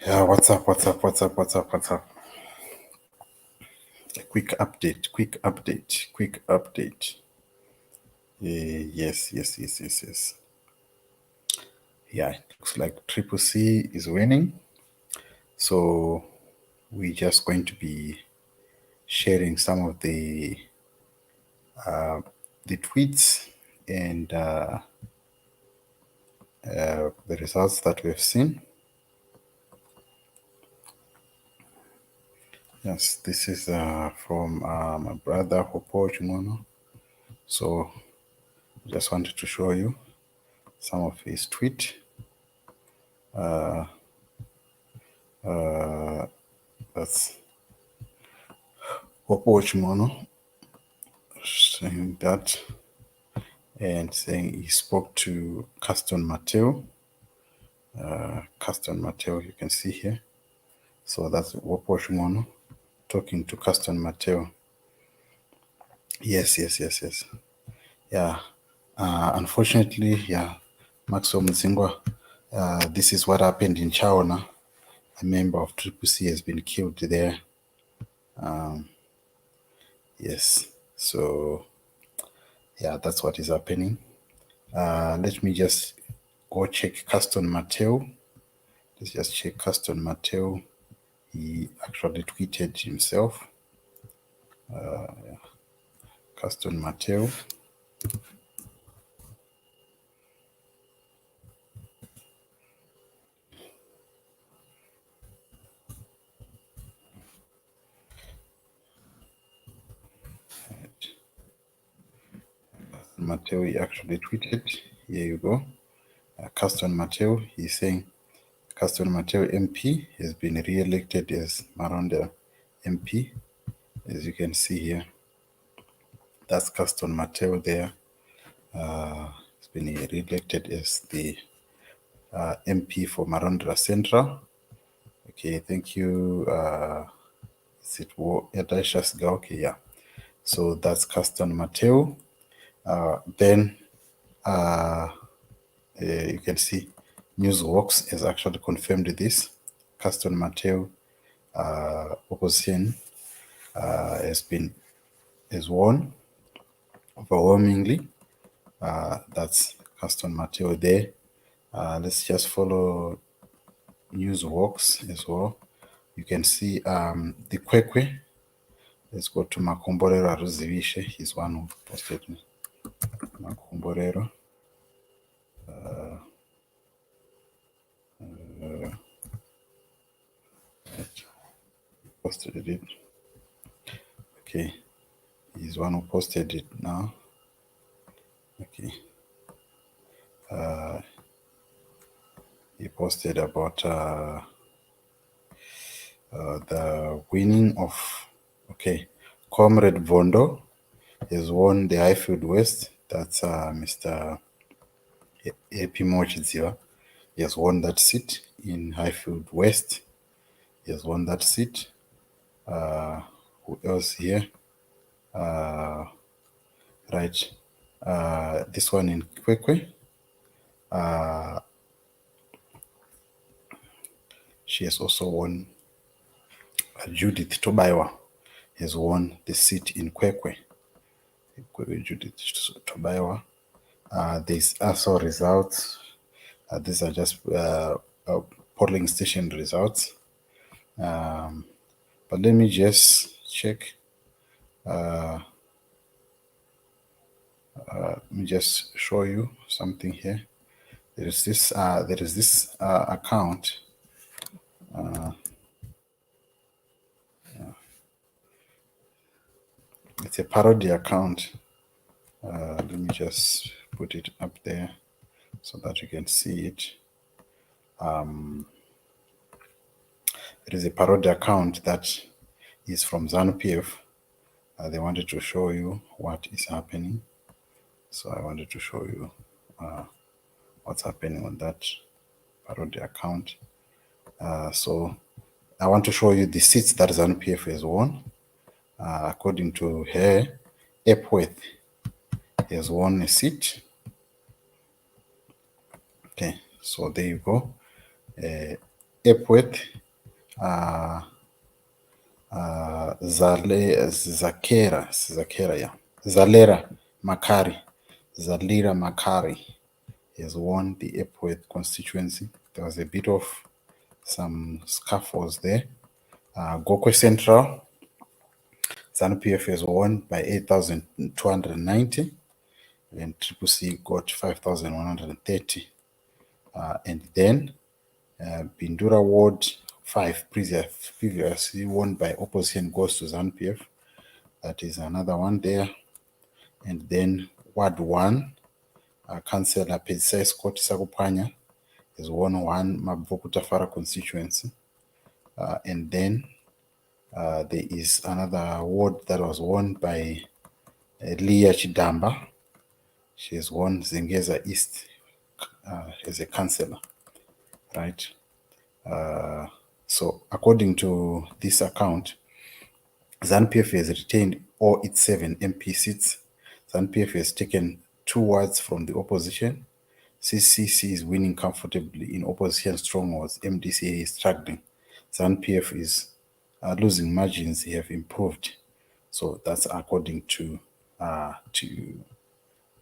Yeah, what's up? A quick update. Yes. Yeah, it looks like Triple C is winning. So we're just going to be sharing some of the tweets and the results that we've seen. Yes, this is from my brother Hopo Chimono. So I just wanted to show you some of his tweet. That's Hopo Chimono saying that and saying he spoke to Caston Mateo. Caston Mateo, you can see here. So that's Hopo Chimono talking to Caston Mateo. Yes. Yeah. Unfortunately, yeah, Maxwell Mzingwa, this is what happened in Chaona. A member of Triple C has been killed there. Yes. So, yeah, that's what is happening. Let me just go check Caston Mateo. Let's just check Caston Mateo. He actually tweeted himself. Caston Mateo. Mateo, he actually tweeted. Here you go. Caston Mateo, he's saying Caston Mateo MP has been re-elected as Maronda MP, as you can see here. That's Caston Mateo there. He's been re-elected as the MP for Marondra Central. Okay, thank you. Is it Yadashas Okay, yeah. So that's Caston Mateo. Then you can see Newsworks has actually confirmed this. Caston Mateo opposition has won overwhelmingly. That's Caston Mateo there. Let's just follow Newsworks as well. You can see the Kwekwe. Let's go to Makomborero Aruzivishe. He's one who posted Makomborero. Posted it. Okay, he's one who posted it now. Okay. He posted about the winning of, okay, Comrade Vondo has won the Highfield West. That's Mr. AP Mochidziwa. He has won that seat in Highfield West. He has won that seat. Who else here? Right. This one in Kwekwe. She has also won. Judith Tobaiwa has won the seat in Kwekwe. Judith Tobaiwa. There's also results. These are just polling station results. But let me just check. Let me just show you something here. There is this account. It's a parody account. Let me just put it up there so that you can see it. It is a parody account that is from ZANU-PF. They wanted to show you what is happening. So I wanted to show you what's happening on that parody account. So I want to show you the seats that ZANU-PF has won. According to her, Epworth has won a seat. Okay, so there you go. Epworth, Zalera Makari has won the Epworth constituency. There was a bit of some scuffles there. Gokwe Central, ZANU-PF has won by 8,290 and Triple C got 5,130. And then Bindura Ward 5 previously won by opposition goes to ZANU-PF. That is another one there. And then Ward 1, Councillor Pedisai Scott Sakupanya has won one Mabvokutafara constituency. And then there is another ward that was won by Leah Chidamba. She has won Zengeza East as a councillor, right? So according to this account, ZANU-PF has retained all its 7 MP seats. ZANU-PF has taken 2 wards from the opposition. CCC is winning comfortably in opposition strongholds. MDCA is struggling. ZANU-PF is losing margins have improved. So that's according to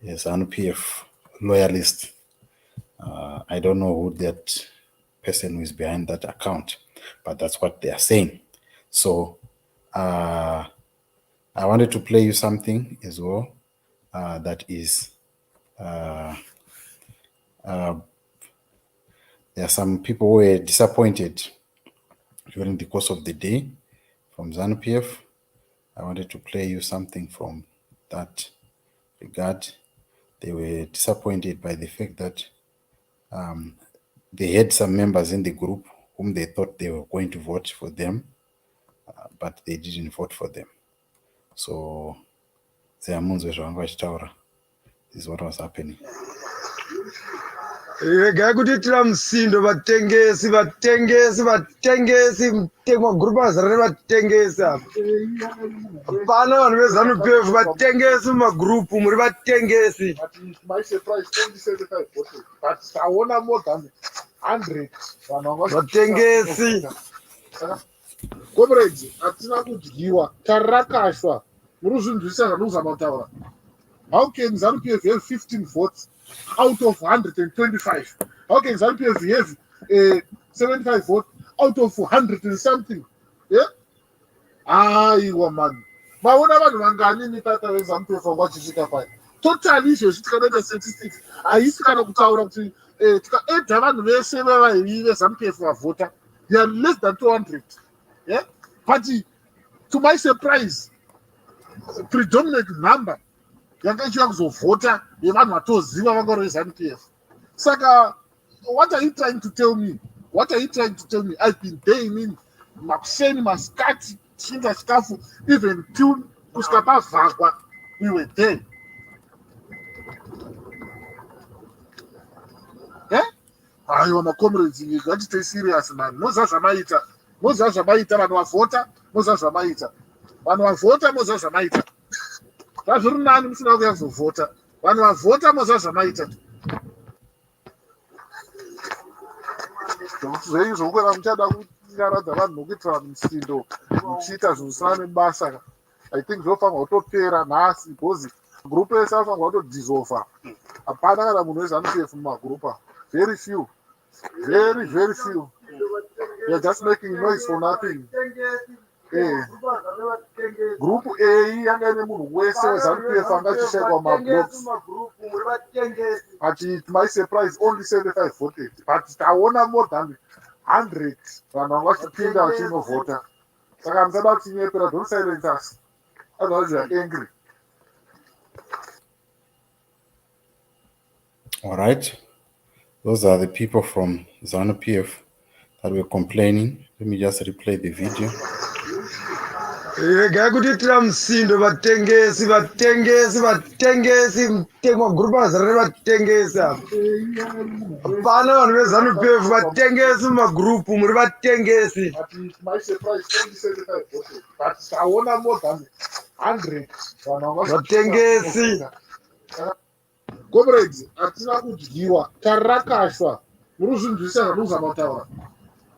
ZANU-PF loyalist. I don't know who that person who is behind that account, but that's what they are saying. So I wanted to play you something as well that is there are some people who were disappointed during the course of the day from ZANU-PF. I wanted to play you something from that regard. They were disappointed by the fact that they had some members in the group whom they thought they were going to vote for them, but they didn't vote for them. So Mwonzora, this is what was happening. Gaikutitira msindo vatengesi mtengo group azarare vatengesi apa pana vanhu vezANU-PF vatengesi mumagrupu muri vatengesi vatengesi comrades hatina kudyiwa tarakashwa muri kuzvinzwisisa zvanozama kutaura. How can ZANU-PF have 15 votes out of 125? How can ZANU-PF have 75 votes out of 100 and something? Yeah? Aiwa man. Maona vanhu vangani mitata veZANU-PF vangachisvika paya. Totally izvozvi tikanoita statistics haisi kana kutaura kuti tikaedha vanhu vese vevaivi veZANU-PF vavhota, they are less than 200. Yeah? But to my surprise, predominant number yanga ichiva kuzovhota yevanhu vatoziva vangori veZANU-PF. Saka what are you trying to tell me? I've been there in makusheni masikati chinga chikafu even till kusvika pavhagwa we were there. Aiwa macomrades, ngatitei serious man. Moziva zvamaita vanhu vavhota, moziva zvamaita zvazviri nani musina kuya kuzovhota. Vanhu vavhota moziva zvamaita. Zveizvo kweva muchada kunyaradza vanhu nokuitira vanhu musindo muchiita zvinosiyana nebasa. I think zvofanirwa kutopera nhasi because gurupu yese anofanirwa kutodissolva. Hapana kana munhu weZANU-PF mumagurupa. Very few. Very few. You're just making noise for nothing. Group A yanga ine munhu wese weZANU-PF angachishekwa mablogs. But to my surprise only 75 voted. But taona more than 100 vanhu vangachipinda vachinovhota. Saka musada kutinyepera, don't silence us. Otherwise you are angry. All right. Those are the people from ZANU-PF that were complaining. Let me just replay the video. Gaikutitira msindo vatengesi mtengo group azarare vatengesi apa pana vanhu vezANU-PF vatengesi mumagrupu muri vatengesi. Vatengesi. Comrades, hatina kudyiwa tarakashwa muri kuzvinzwisisa zvanozama kutaura.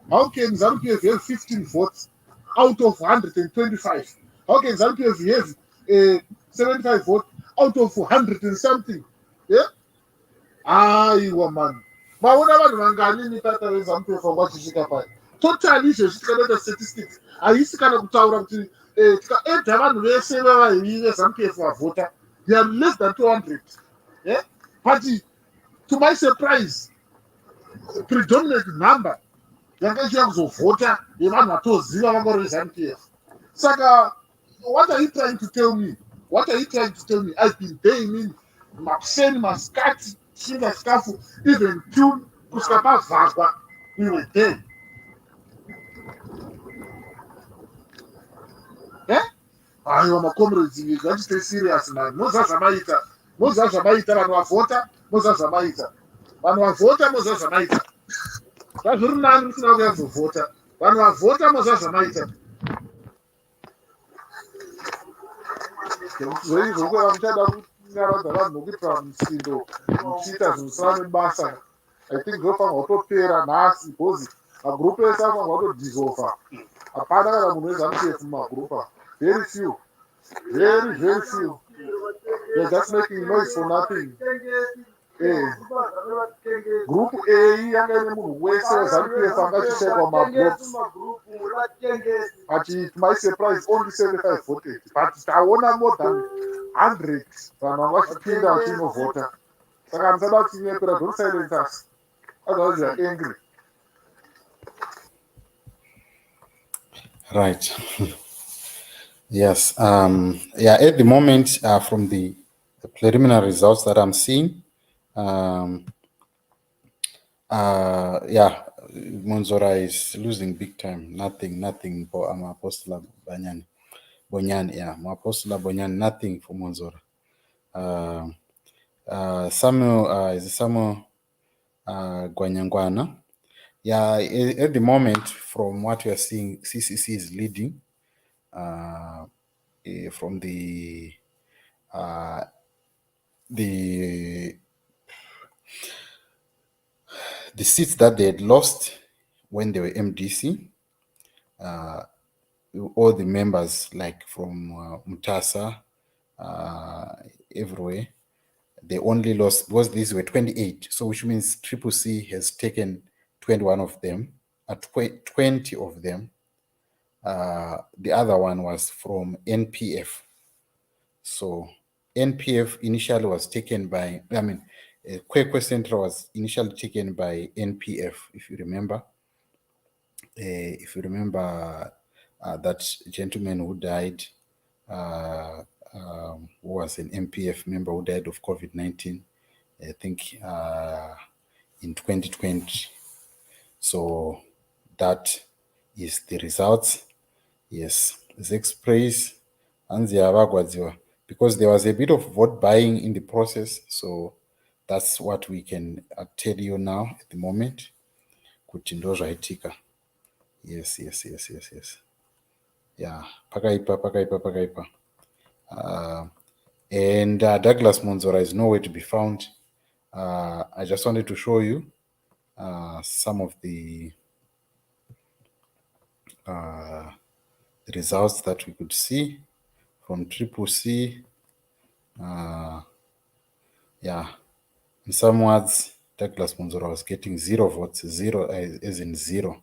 How can ZANU-PF have 15 votes out of 125? How can ZANU-PF have 75 votes out of 100 and something? Yeah? Aiwa man. Maona vanhu vangani mitata veZANU-PF vangachisvika paya. Totally izvezvi tikanoita statistics haisi kana kutaura kuti tikaedha vanhu vese vavaivi veZANU-PF vavhota, they are less than 200. Yeah? But to my surprise, predominant number yanga ichiva kuzovhota yevanhu vatoziva vangori veZANU-PF. Saka, what are you trying to tell me? What are you trying to tell me? I've been paying in makuseni, masikati, shinga chikafu, even tune, kusvika pavhagwa, we were there. Eh? Aiwa macomrades, ngatiite serious man. Moziva zvamaita. Moziva zvamaita, vanhu vavhota, moziva zvamaita. Vanhu vavhota, moziva zvamaita. Zvazviri nani risina kuuya kuzovhota. Vanhu vavhota, moziva zvamaita. Zvoizvo kweva muchada kunyaradza vanhu nokuita musindo muchiita zvinosiyana nebasa. I think zvofanirwa kutopera nhasi because magrupu ese anofanirwa kutodissolva. Hapana kana munhu weZANU-PF mumagrupu. Very few. Very, very few. They're just making noise for nothing. Group A yanga ine munhu wese weZANU-PF angachishekwa mumagroups. But to my surprise, only 75 voted. But taona more than 100 vanhu vangachipinda vachinovhota. Saka musada kuchinyepera, don't silence us. Otherwise we are angry. Right. Yes. Yeah. At the moment, from the preliminary results that I'm seeing, yeah, Mwonzora is losing big time. Nothing for Apostla Bonyani. Yeah, Apostla Bonyani. Nothing for Mwonzora. Samuel is Samuel Gwanyangwana. Yeah, at the moment, from what we are seeing, CCC is leading. From the seats that they had lost when they were MDC, all the members, like from Mutasa, everywhere, they only lost, because these were 28, so which means Triple C has taken 21 of them, 20 of them. The other one was from NPF. So NPF initially was taken by, Kwekwe Central was initially taken by NPF, if you remember. That gentleman who died, who was an MPF member who died of COVID-19, I think in 2020. So that is the results. Yes, Zex praise because there was a bit of vote buying in the process. So that's what we can tell you now at the moment. Yes. Yeah, pakaipa. And Douglas Mwonzora is nowhere to be found. I just wanted to show you some of the results that we could see from Triple C. Yeah, in some words, Douglas Mwonzora was getting 0 votes, 0 as in 0,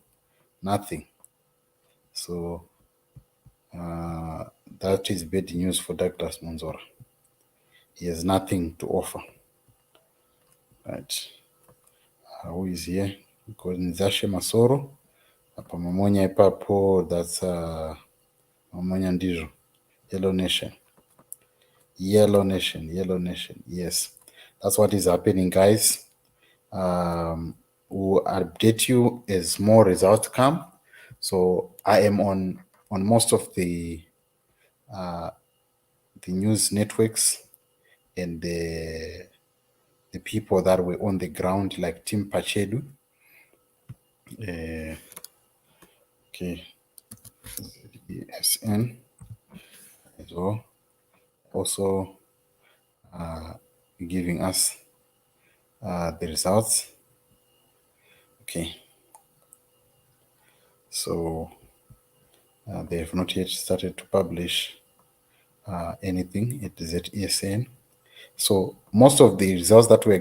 nothing. So that is bad news for Douglas Mwonzora. He has nothing to offer. Right. Who is here? Because Nzashe Masoro. Apa Mamonya ipapo, that's Mamonya Ndijo. Yellow Nation. Yes. That's what is happening, guys. We'll update you as more results come. So I am on most of the news networks and the people that were on the ground, like Tim Pachedu. Okay. SN as well. Also giving us the results. Okay. So they have not yet started to publish anything at ZESN. So most of the results that we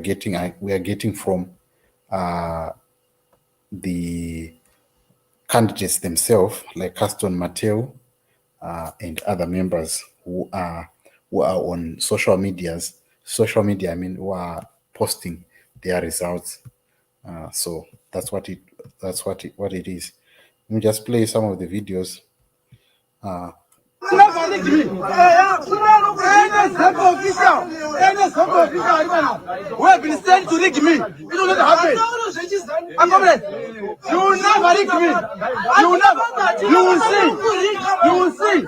are getting from the candidates themselves, like Caston Mateo and other members who are on social media, I mean, who are posting their results. So that's what it is. Let me just play some of the videos. We have been sent to rig me. It will not happen. You will never rig me. You will never. You will see. You will see.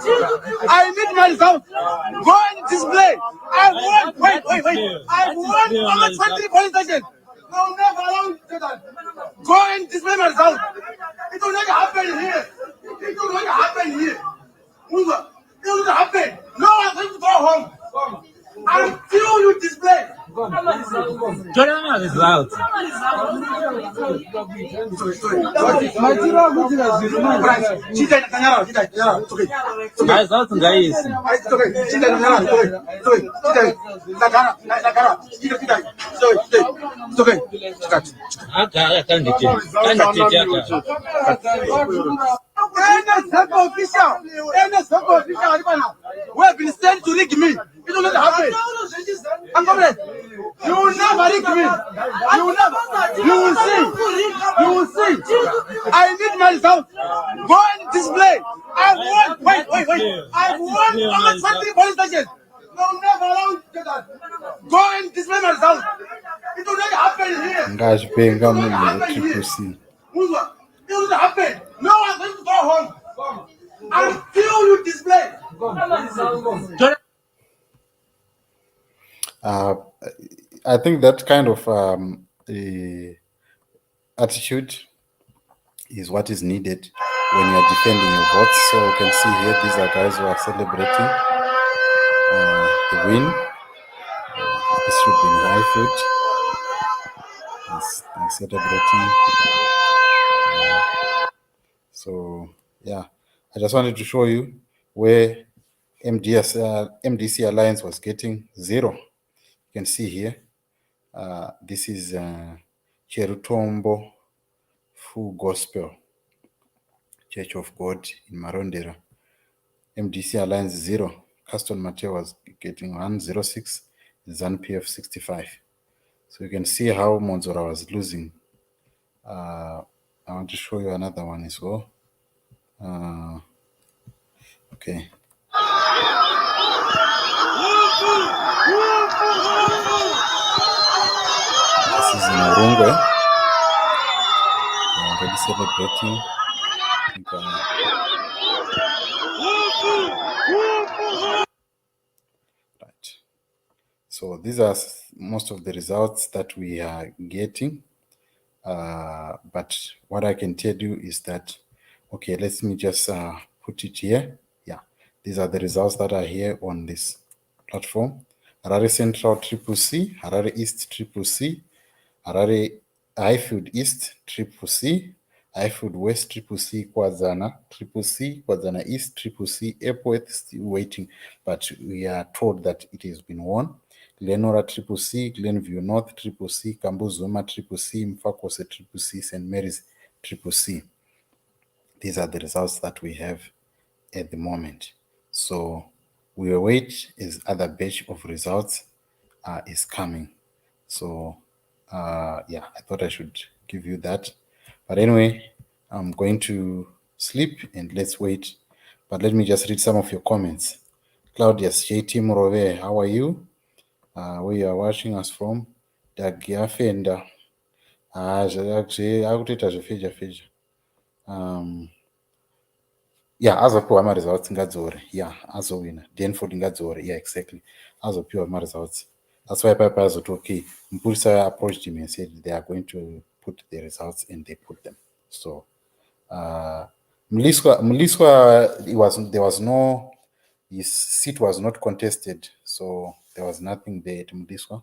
I need my result. Go and display. I want. Wait. I want on the 20 police station. They will never allow you to do that. Go and display my result. It will not happen here. It will not happen here. It will not happen. No one going to go home until you display. Jordan result. Result guys. We have been sent to rig me. It will not happen. You will never rig me. You will never. You will see. You will see. I need my result. Go and display. I want. Wait. I want on the 20 police station. They will never allow you to do that. Go and display my result. It will not happen here. Guys, paying triple C. It will not happen. No one going to go home until you display. I think that kind of attitude is what is needed when you are defending your votes. So you can see here, these are guys who are celebrating the win. This should be in Highfield. They're celebrating. So yeah, I just wanted to show you where MDC Alliance was getting 0. You can see here. This is Cherutombo Full Gospel Church of God in Marondera. MDC Alliance 0. Caston Mateo was getting 106. ZANU-PF 65. So you can see how Mwonzora was losing. I want to show you another one as well. Okay. This is in Urungwe. They're already celebrating. Right. So these are most of the results that we are getting. But what I can tell you is that, okay, let me just put it here. Yeah, these are the results that are here on this platform. Harare Central Triple C, Harare East Triple C, Harare Highfield East Triple C, Highfield West Triple C, Kwazana Triple C, Kwazana East Triple C, Epworth still waiting, but we are told that it has been won. Glenora Triple C, Glenview North Triple C, Kambuzuma Triple C, Mfakose Triple C, St. Mary's Triple C. These are the results that we have at the moment. So we will wait as other batch of results is coming. So yeah, I thought I should give you that. But anyway, I'm going to sleep and let's wait. But let me just read some of your comments. Claudius JT Morove, how are you? Where you are watching us from? Dagiafenda. Akutoita zvefeja. Yeah, azopiwa ma-results ngadzore. Yeah, azowina. Danford ngadzore. Yeah, exactly. Azopiwa ma-results. That's why Papa Azot, okay, Mpulisa approached him and said they are going to put the results, and they put them. So Mliswa, there was no, his seat was not contested, so there was nothing there at Mliswa.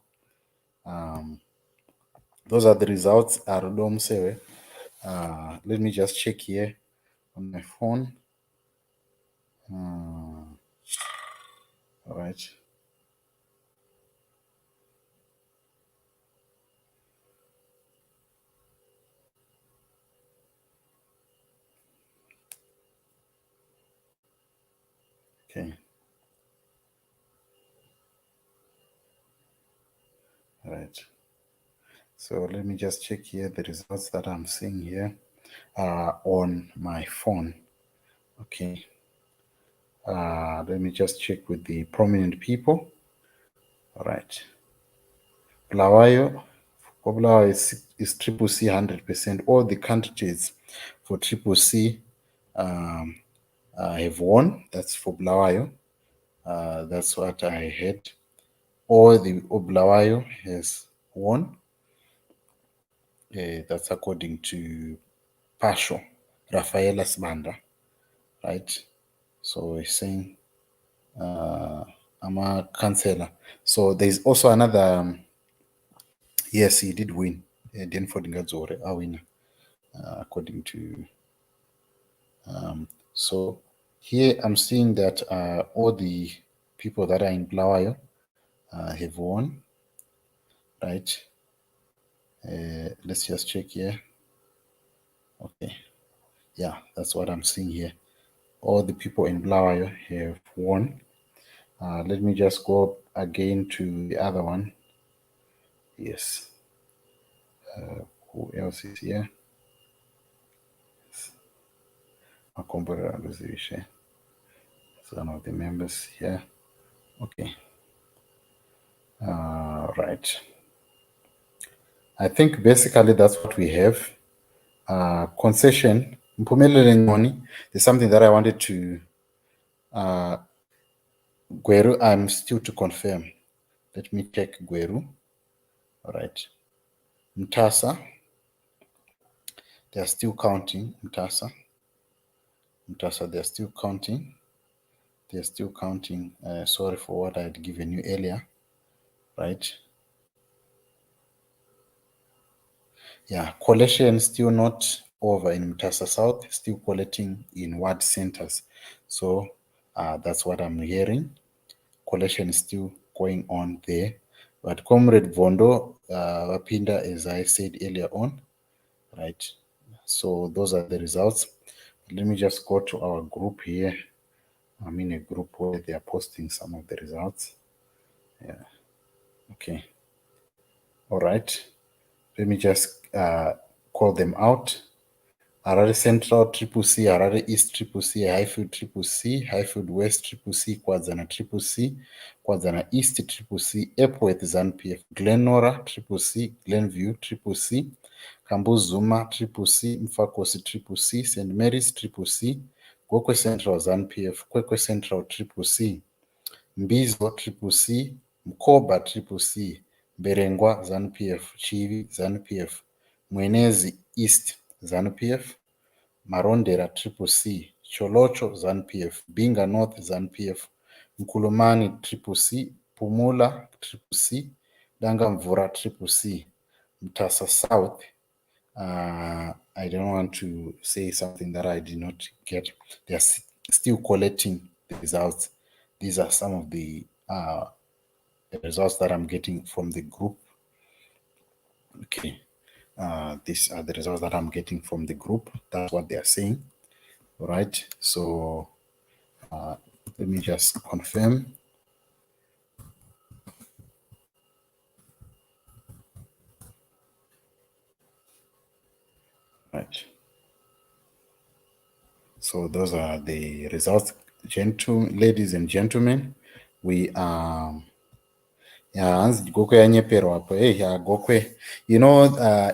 Those are the results. Let me just check here on my phone. All right. Okay. All right. So let me just check here the results that I'm seeing here on my phone. Okay. Let me just check with the prominent people. All right. Bulawayo, for Bulawayo is triple C 100%. All the candidates for triple C have won. That's for Bulawayo. That's what I heard. All the Bulawayo has won. That's according to Pasho, Rafaela Sbanda, right? So he's saying I'm a councillor. So there's also another, yes, he did win. Denford Ngadzore, a winner, according to, so here I'm seeing that all the people that are in Blawayo have won, right? Let's just check here. Okay. Yeah, that's what I'm seeing here. All the people in Blawayo have won. Let me just go again to the other one. Yes. Who else is here? Makombora Luzivishe. It's one of the members here. Okay. Right. I think basically that's what we have. Concession. There's something that I wanted to Gweru, I'm still to confirm. Let me check Gweru. All right. Mtasa. They're still counting. Mtasa, they're still counting. They're still counting. Sorry for what I had given you earlier. Right. Yeah, collection still not over in Mtasa South, still collecting in ward centers. So that's what I'm hearing. Collection is still going on there. But Comrade Vondo, Wapinda, as I said earlier on, right? So those are the results. Let me just go to our group here. I'm in a group where they are posting some of the results. Yeah. Okay. All right. Let me just call them out. Harare Central Triple C, Harare East Triple C, Highfield Triple C, Highfield West Triple C, Kwazana Triple C, Kwazana East Triple C, Epworth ZANU-PF, Glenora Triple C, Glenview Triple C, Kambuzuma Triple C, Mfakosi Triple C, St. Mary's Triple C, Gokwe Central ZANU-PF, Kwekwe Central Triple C, Mbizo Triple C, Mkoba Triple C, Berengwa ZANU-PF, Chivi ZANU-PF, Mwenezi East ZANU-PF, Marondera Triple C, Cholocho ZANU-PF, Binga North ZANU-PF, Mkulumani Triple C, Pumula Triple C, Dangamvura Triple C, Mtasa South. I don't want to say something that I did not get. They are still collecting the results. These are some of the results that I'm getting from the group. Okay. These are the results that I'm getting from the group. That's what they are saying. All right. So let me just confirm. Right. So those are the results, ladies and gentlemen. We Gokwe yanyeperwa hapo. Gokwe. You know,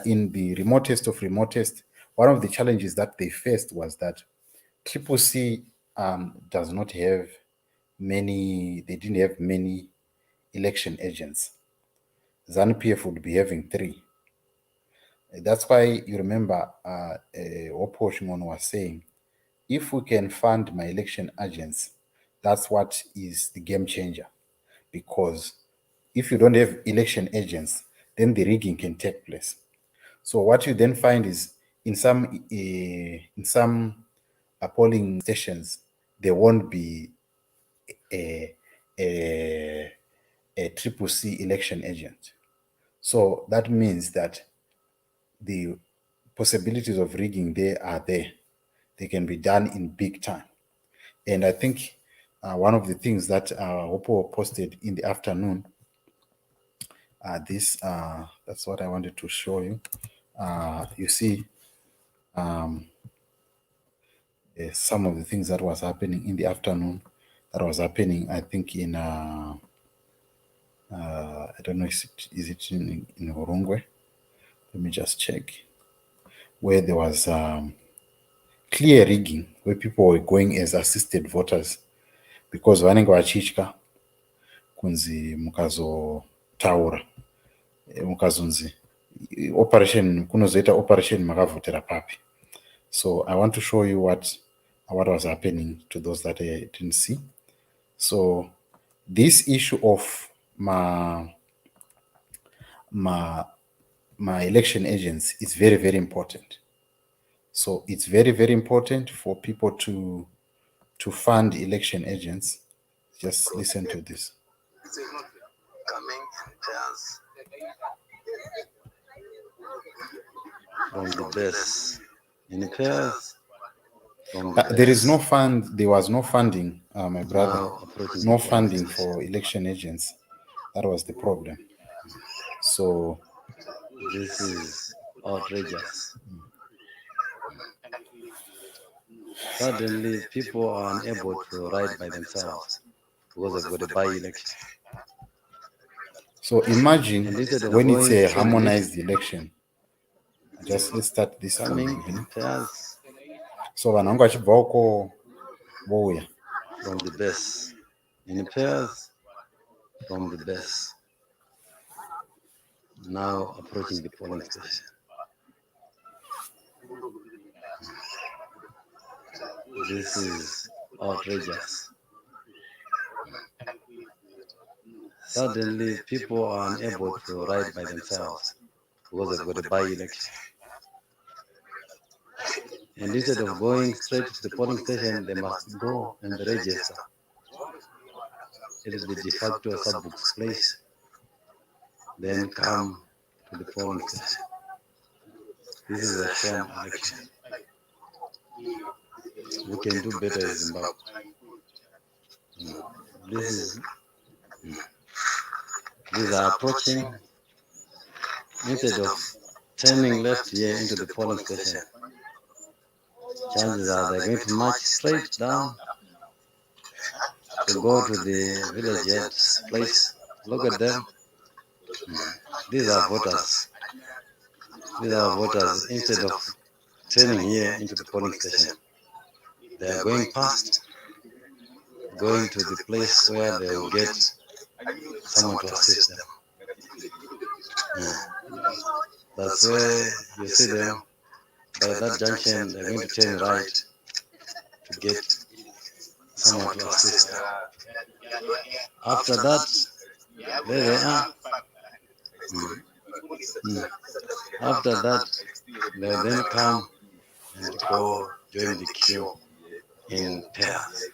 in the remotest of remotest, one of the challenges that they faced was that Triple C does not have many. They didn't have many election agents. ZANU-PF would be having 3. That's why you remember Opo Shimon was saying, if we can fund my election agents, that's what is the game changer. Because if you don't have election agents, then the rigging can take place. So what you then find is in some polling stations, there won't be a triple C election agent. So that means that the possibilities of rigging there are there. They can be done in big time. And I think one of the things that Oppo posted in the afternoon, that's what I wanted to show you. You see some of the things that was happening in the afternoon, that was happening, I think, in, I don't know, is it in Horongwe? Let me just check. Where there was clear rigging, where people were going as assisted voters because vanenge vachitya kunzi mukazotaura mukazonzi operation kunozoita operation makavhotera papi. So I want to show you what was happening to those that I didn't see. So this issue of my election agents is very, very important. So it's very, very important for people to fund election agents. Just listen to this. Coming in pairs. From the best. In pairs. There is no fund. There was no funding, my brother. No funding for election agents. That was the problem. So this is outrageous. Suddenly, people are unable to ride by themselves because they've got a by-election. So imagine when it's a harmonized election. Just let's start this coming in pairs. So vanhu vachibva uko vouya from the best. In pairs from the best. Now approaching the polling station. This is outrageous. Suddenly, people are unable to ride by themselves because they've got a by-election. And instead of going straight to the polling station, they must go and register. It is the de facto sub-book's place. Then come to the polling station. This is a sham election. We can do better in Zimbabwe. These are approaching. Instead of turning left here into the polling station, chances are they're going to march straight down to go to the village head's place. Look at them. These are voters. These are voters. Instead of turning here into the polling station, they are going past, going to the place where they will get someone to assist them. That's where you see them. By that junction, they're going to turn right to get someone to assist them. After that, there they are. After that, they then come and go join the queue in pairs.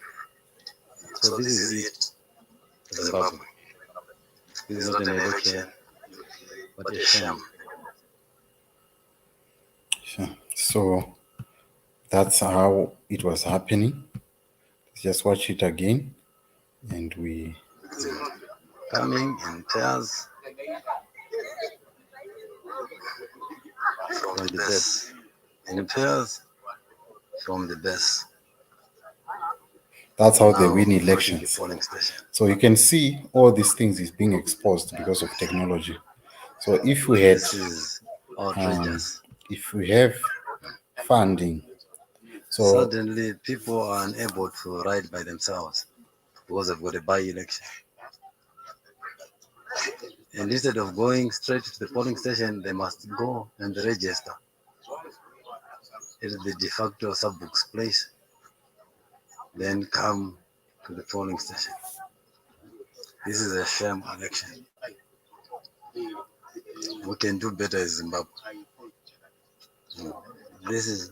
So this is it, Zimbabwe. This is not an election, but a sham. So that's how it was happening. Just watch it again, and we coming in pairs from the best. In pairs from the best. That's how they win elections. So you can see all these things is being exposed because of technology. So if we had, if we have funding, so suddenly people are unable to ride by themselves because they've got a by-election. And instead of going straight to the polling station, they must go and register. It is the de facto sub-book's place. Then come to the polling station. This is a sham election. We can do better in Zimbabwe. This is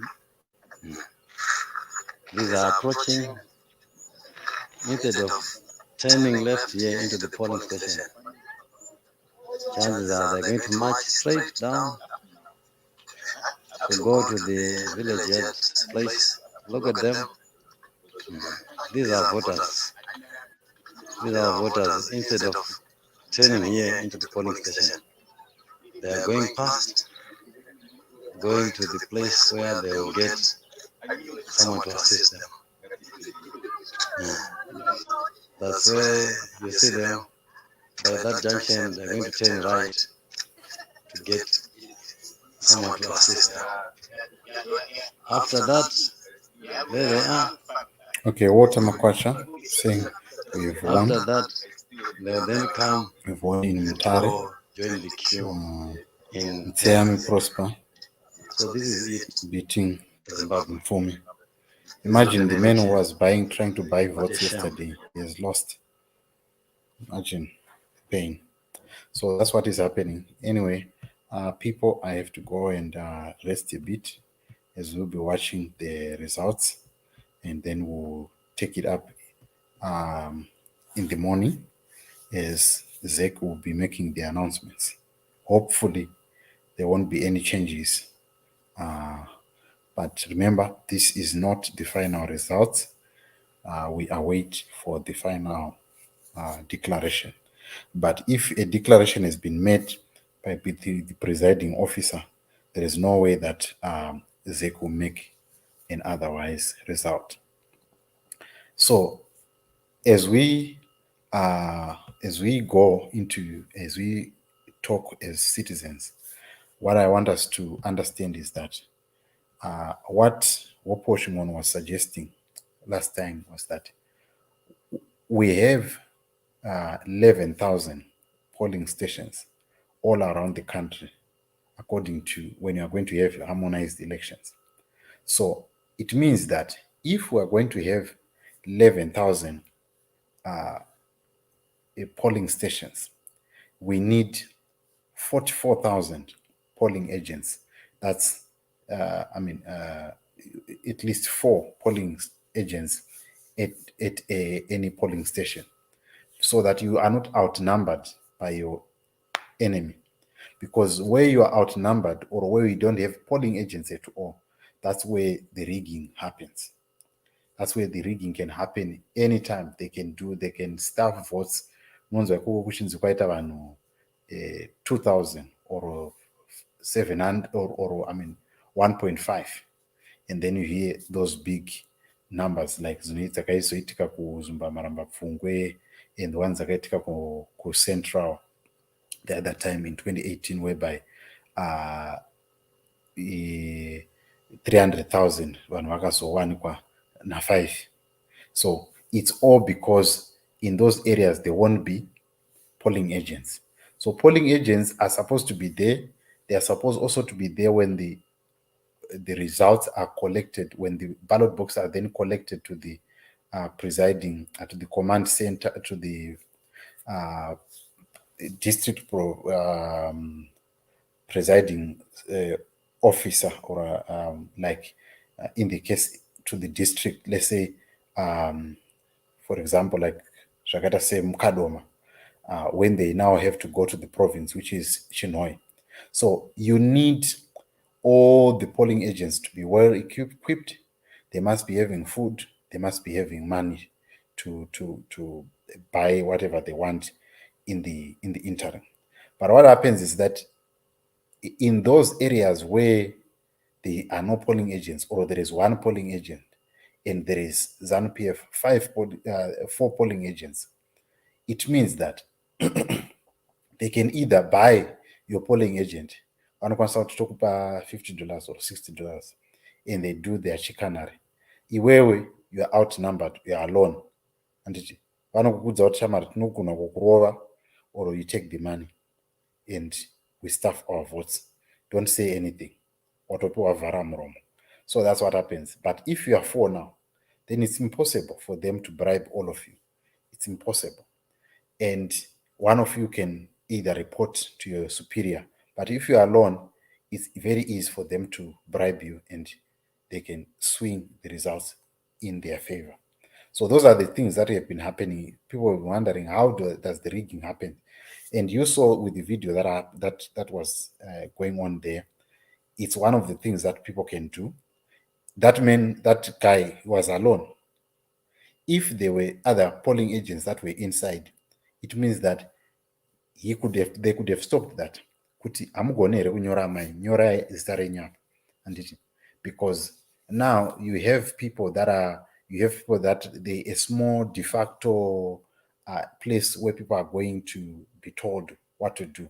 These are approaching. Instead of turning left here into the polling station, chances are they're going to march straight down to go to the village head place. Look at them. These are voters. These are voters. Instead of turning here into the polling station, they are going past, going to the place where they will get someone to assist them. That's where you see them. By that junction, they're going to turn right to get someone to assist them. After that, there they are. Okay, Walter Makwasha saying we've won. After that, they'll then come We've won in to Mutare, go join the queue in Tsiami Prosper So this is it, beating Zimbabwe. Mfumi. Imagine the man who amazing. was trying to buy What a votes shame. yesterday. He has lost. Imagine pain. So that's what is happening. Anyway, people, I have to go and rest a bit as we'll be watching the results, and then we'll take it up in the morning as Zek will be making the announcements. Hopefully, there won't be any changes. But remember, this is not the final results. We await for the final declaration. But if a declaration has been made by the presiding officer, there is no way that Zek will make an otherwise result. So as we talk as citizens, what I want us to understand is that what Wopo Shimon was suggesting last time was that we have 11,000 polling stations all around the country, according to when you are going to have harmonized elections. So it means that if we are going to have 11,000 polling stations, we need 44,000 polling agents. That's, at least 4 polling agents at any polling station, so that you are not outnumbered by your enemy. Because where you are outnumbered or where you don't have polling agents at all, that's where the rigging happens. That's where the rigging can happen anytime. They can staff votes. Mwonzora kuchinzi kwaita vanhu 2,000 or 700 or 1.5, and then you hear those big numbers like dzakaizoitika kuzumba maramba pfungwe and the ones dzakaitika ku Central the other time in 2018, whereby 300,000 vanhu vakazowanikwa na5. So it's all because in those areas there won't be polling agents. So polling agents are supposed to be there. They are supposed also to be there when the results are collected, when the ballot boxes are then collected to the presiding, to the command center, to the district presiding officer, or in the case to the district, let's say, for example, like Shakata say Mukadoma, when they now have to go to the province, which is Chinhoyi. So you need all the polling agents to be well equipped. They must be having food. They must be having money to buy whatever they want in the interim. But what happens is that in those areas where there are no polling agents, or there is one polling agent, and there is ZANU-PF 4 polling agents, it means that they can either buy your polling agent, vanokwanisa kuti tokupa $50 or $60, and they do their chicanery. Iwewe, you are outnumbered, you are alone. Anditi vanokukudza kuti shamari tinogona kukurova, or you take the money and we stuff our votes. Don't say anything. Watopiwa vhara muromo. So that's what happens. But if you are 4 now, then it's impossible for them to bribe all of you. It's impossible. And one of you can either report to your superior. But if you are alone, it's very easy for them to bribe you, and they can swing the results in their favor. So those are the things that have been happening. People were wondering, how does the rigging happen? And you saw with the video that was going on there, it's one of the things that people can do. That guy was alone. If there were other polling agents that were inside, it means that they could have stopped that. Kuti amugone here kunyora mai nyora zita renyu apa handiti, because now you have people that they a small de facto place where people are going to be told what to do.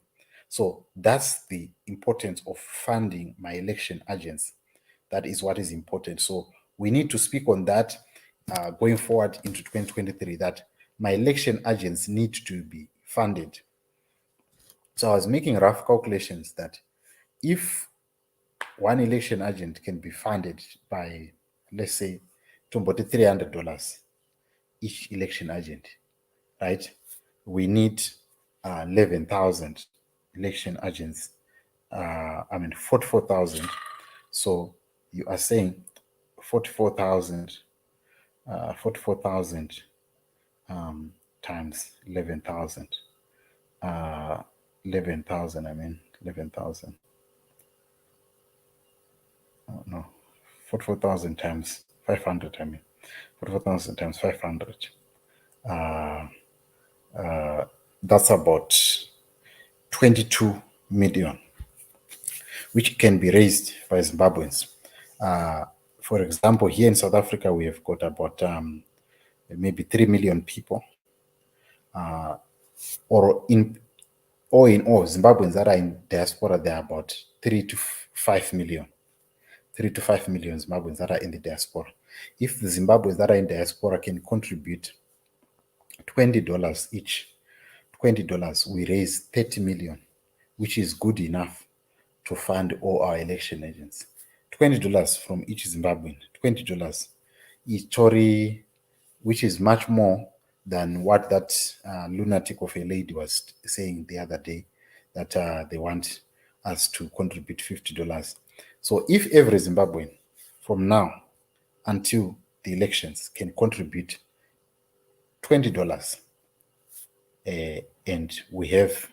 So that's the importance of funding my election agents. That is what is important. So we need to speak on that going forward into 2023, that my election agents need to be funded. So I was making rough calculations that if one election agent can be funded by, let's say, $300 each election agent, right? We need 11,000 election agents. 44,000. So you are saying 44,000 times 11,000. 11,000. Oh, no, 44,000 times 500. 44,000 times 500. That's about 22 million, which can be raised by Zimbabweans. For example, here in South Africa, we have got about maybe 3 million people. Or in all, Zimbabweans that are in diaspora, they are about 3 to 5 million. 3 to 5 million Zimbabweans that are in the diaspora. If the Zimbabweans that are in diaspora can contribute $20 each, $20, we raise 30 million, which is good enough to fund all our election agents. $20 from each Zimbabwean, $20 is Tory, which is much more than what that lunatic of a lady was saying the other day, that they want us to contribute $50. So if every Zimbabwean from now until the elections can contribute $20, and we have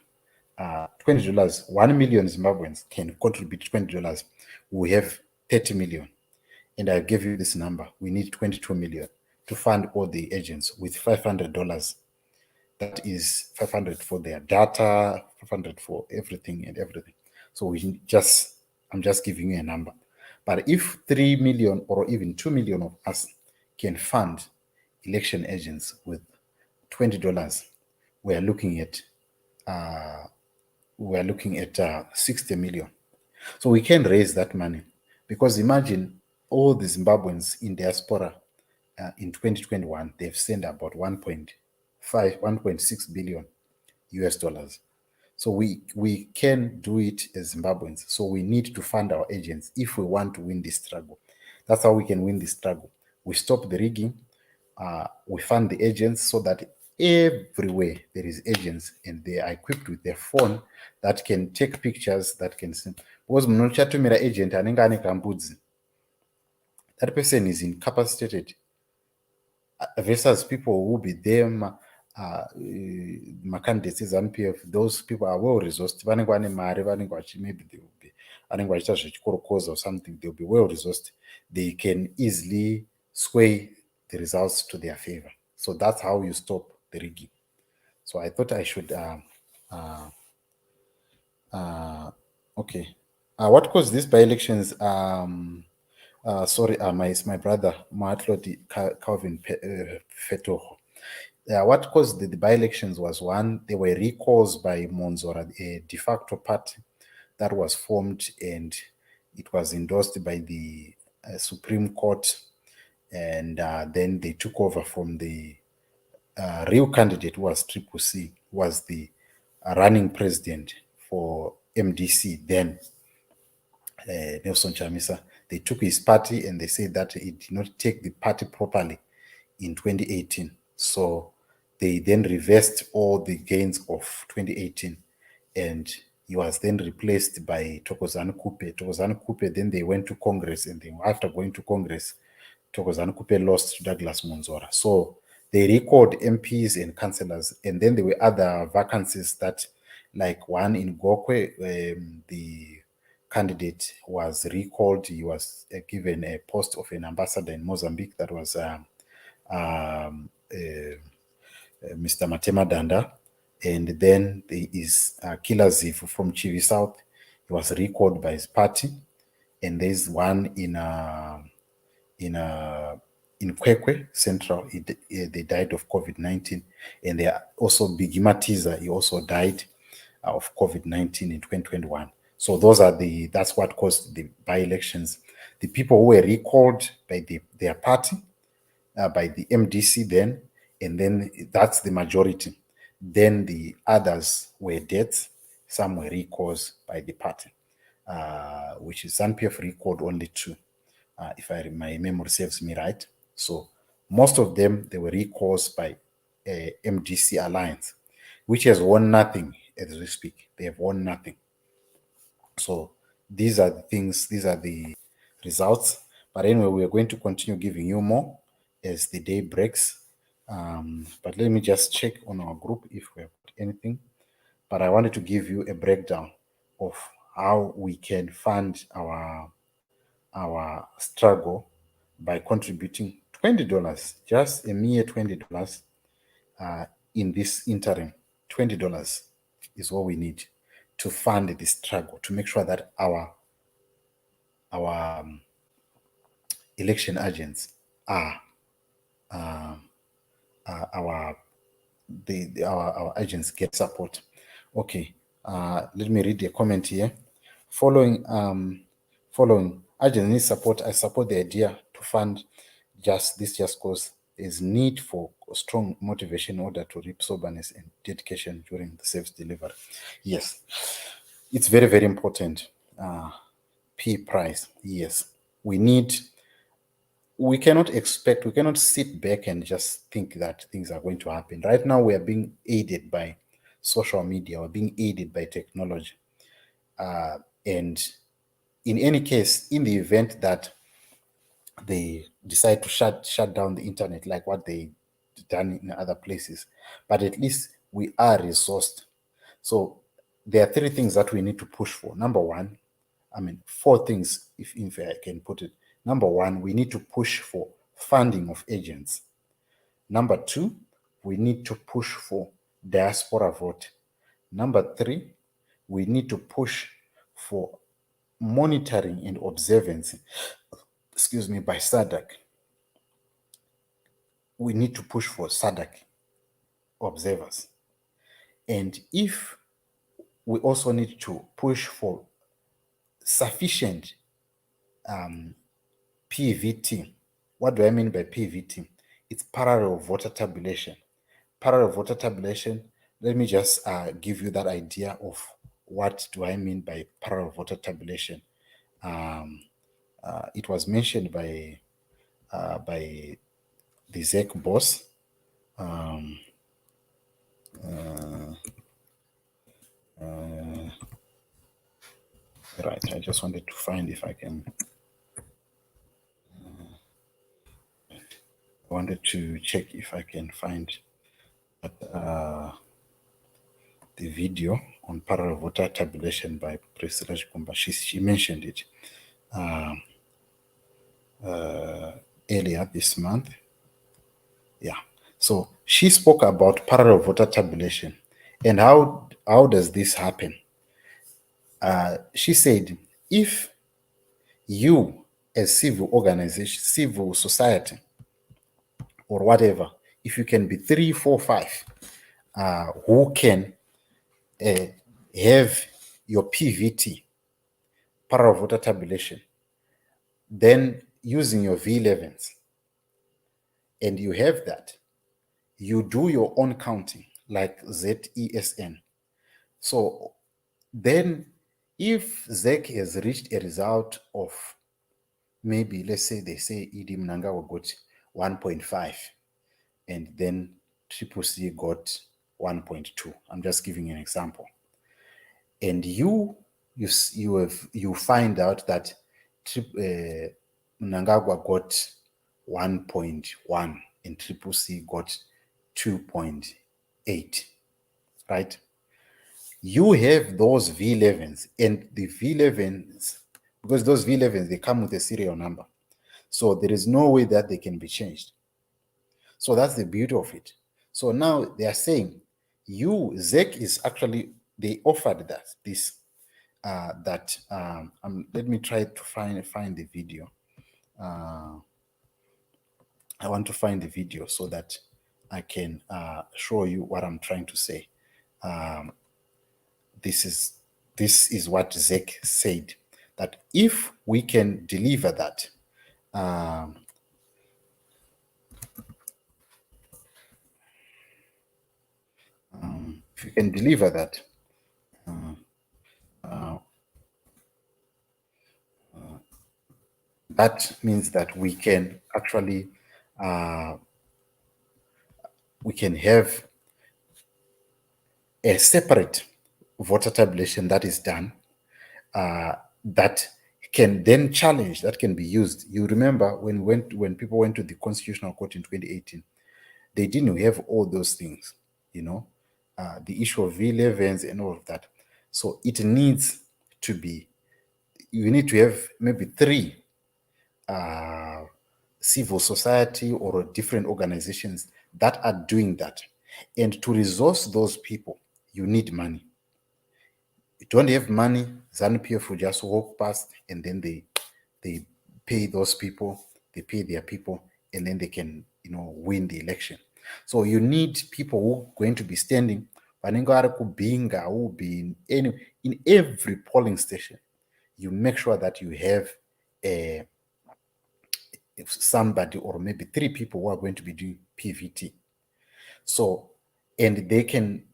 $20, 1 million Zimbabweans can contribute $20, we have 30 million. And I gave you this number. We need 22 million to fund all the agents with $500. That is 500 for their data, 500 for everything and everything. So I'm just giving you a number. But if 3 million or even 2 million of us can fund election agents with $20, we are looking at 60 million. So we can raise that money, because imagine all the Zimbabweans in diaspora in 2021, they've sent about 1.6 billion US dollars. So we can do it as Zimbabweans. So we need to fund our agents if we want to win this struggle. That's how we can win this struggle. We stop the rigging, we fund the agents so that everywhere there is agents and they are equipped with their phone that can take pictures, that can send. Because munochatumira agent anenge ane kambudzi, that person is incapacitated versus people who will be there. Candidates is NPF, those people are well resourced. Maybe they will be or something, they'll be well resourced. They can easily sway the results to their favor. So that's how you stop the rigging. So I thought I should okay. What caused these by-elections? My brother Matloti Calvin Fetoho. What caused the by-elections was, one, there were recalls by Mwonzora, a de facto party that was formed, and it was endorsed by the Supreme Court, and then they took over from the real candidate, who was Triple C, was the running president for MDC then, Nelson Chamisa. They took his party and they said that he did not take the party properly in 2018. So they then reversed all the gains of 2018, and he was then replaced by Thokozani Kupe. Then they went to Congress, and then after going to Congress, Thokozani Kupe lost to Douglas Mwonzora. So they recalled MPs and councillors, and then there were other vacancies that, like one in Gokwe, the candidate was recalled. He was given a post of an ambassador in Mozambique. That was Mr. Matema Danda. And then there is Killer Zifu from Chivi South. He was recalled by his party. And there's one in Kwekwe Central. They died of COVID-19. And there are also Bigima Tiza. He also died of COVID-19 in 2021. So that's what caused the by-elections. The people who were recalled by their party, by the MDC then, and then that's the majority. Then the others were deaths. Some were recalls by the party, which is ZANU-PF recalled only 2, if my memory serves me right. So most of them, they were recalls by MDC Alliance, which has won nothing as we speak. They have won nothing. So these are the things, these are the results. But anyway, we are going to continue giving you more as the day breaks. But let me just check on our group if we have anything. But I wanted to give you a breakdown of how we can fund our struggle by contributing $20, just a mere $20 in this interim. $20 is what we need to fund the struggle, to make sure that our election agents are our agents get support. Okay, let me read the comment here. Following agents need support. I support the idea to fund just cause there's need for strong motivation in order to reap soberness and dedication during the service delivery. Yes, it's very, very important. P price. Yes, we cannot sit back and just think that things are going to happen. Right now, we are being aided by social media, we're being aided by technology. And in any case, in the event that they decide to shut down the internet, like what they done in other places, but at least we are resourced. So there are 3 things that we need to push for. Number 1, 4 things, if I can put it. Number 1, we need to push for funding of agents. Number 2, we need to push for diaspora vote. Number 3, we need to push for monitoring and observance, by SADC. We need to push for SADC observers. And if we also need to push for sufficient PVT. What do I mean by PVT? It's parallel voter tabulation. Parallel voter tabulation, let me just give you that idea of what do I mean by parallel voter tabulation. It was mentioned by the ZEC boss. Right, I just wanted to find if I can. I wanted to check if I can find the video on parallel voter tabulation by President Kumba. She mentioned it earlier this month. Yeah. So she spoke about parallel voter tabulation and how does this happen? She said, if you as civil organization, civil society, or whatever, if you can be 3, 4, 5 who can have your PVT, parallel voter tabulation, then using your V11s, and you have that, you do your own counting like ZESN. So then if ZEC has reached a result of maybe, let's say they say Idi Mnangagwa got 1.5 and then Triple C got 1.2. I'm just giving an example. And you find out that Mnangagwa got 1.1 and Triple C got 2.8, right? You have those V11s, and the V11s, because those V11s, they come with a serial number. So there is no way that they can be changed. So that's the beauty of it. So now they are saying, ZEC is actually, they offered let me try to find the video. I want to find the video so that I can show you what I'm trying to say. This is what ZEC said, that if we can deliver that, if we can deliver that, that means that we can actually we can have a separate voter tabulation that is done, that can then challenge, that can be used. You remember when people went to the Constitutional Court in 2018, they didn't have all those things, the issue of V11s and all of that. So it needs to be, you need to have maybe 3 civil society or different organizations that are doing that. And to resource those people, you need money. You don't have money, ZANU-PF will just walk past and then they pay those people, they pay their people, and then they can, win the election. So you need people who are going to be standing, who will be in every polling station. You make sure that you have somebody or maybe 3 people who are going to be doing PVT. So, and they can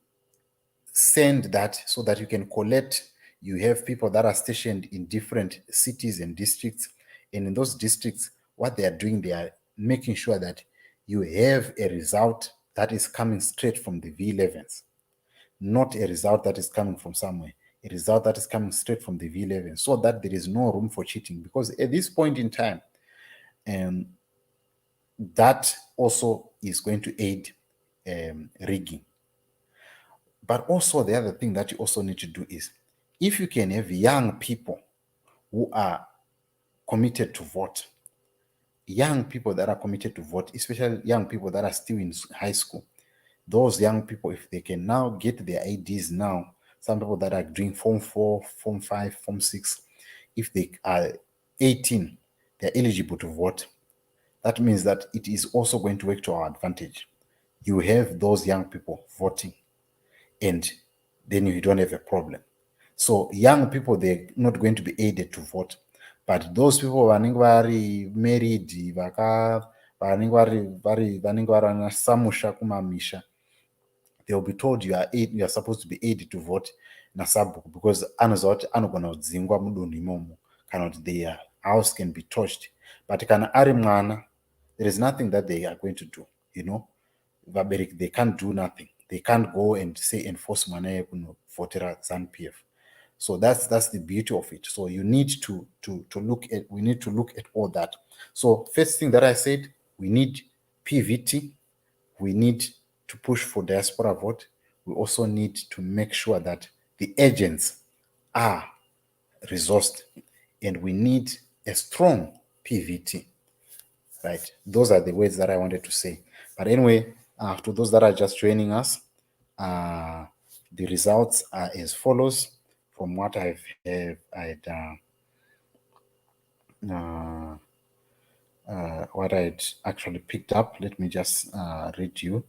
send that so that you can collect. You have people that are stationed in different cities and districts, and in those districts, what they are doing, they are making sure that you have a result that is coming straight from the V11s, not a result that is coming from somewhere, a result that is coming straight from the V11, so that there is no room for cheating. Because at this point in time, that also is going to aid rigging. But also the other thing that you also need to do is, if you can have young people who are committed to vote, young people that are committed to vote, especially young people that are still in high school, those young people, if they can now get their IDs now, some people that are doing Form 4, Form 5, Form 6, if they are 18, they're eligible to vote. That means that it is also going to work to our advantage. You have those young people voting, and then you don't have a problem. So young people, they're not going to be aided to vote. But those people vanenge vari married, vanenge vari samusha kumamisha, they'll be told you are supposed to be aided to vote nasabhuku, because anoziva kuti anogona kudzingwa mudunhu imomo kana kuti their house can be torched. But kana ari mwana, there is nothing that they are going to do, vabereki, they can't do nothing. They can't go and say enforce mwana iye kunovhotera ZANU-PF. So that's the beauty of it. So you need to look at, we need to look at all that. So first thing that I said, we need PVT, we need to push for diaspora vote. We also need to make sure that the agents are resourced, and we need a strong PVT, right? Those are the words that I wanted to say. But anyway, to those that are just joining us, the results are as follows from what I'd actually picked up. Let me just read you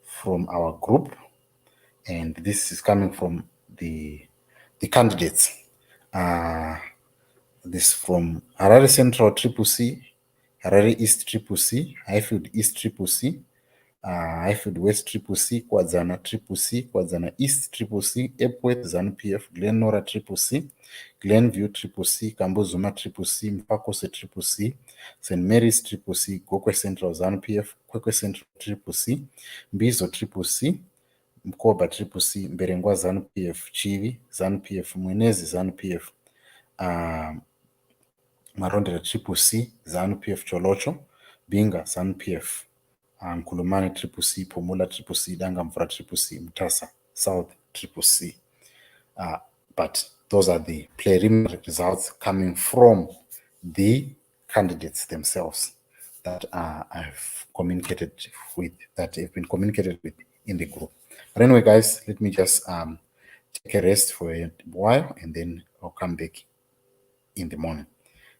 from our group, and this is coming from the candidates. This from Harare Central Triple C, Harare East Triple C, Highfield East Triple C, Highfield West Triple C, Kwadzana Triple C, Kwadzana East Triple C, Epworth ZANU-PF, Glenora Triple C, Glenview Triple C, Kambozuma Triple C, Mpakose Triple C, St. Mary's Triple C, Gokwe Central ZANU-PF, Kwekwe Central Triple C, Mbizo Triple C, Mkoba Triple C, Mberengwa ZANU-PF, Chivi ZANU-PF, Mwenezi ZANU-PF, Marondera triple C, ZANU PF Cholocho, Binga ZANU PF, Nkulumani triple C, Pomula triple C, Dangamvura triple C, Mtasa South triple C. But those are the preliminary results coming from the candidates themselves that I've communicated with, that have been communicated with in the group. But anyway, guys, let me just take a rest for a while, and then I'll come back in the morning.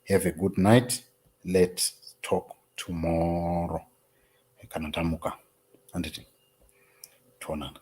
Have a good night. Let's talk tomorrow. Kanatamuka. Anditi. Tuonana.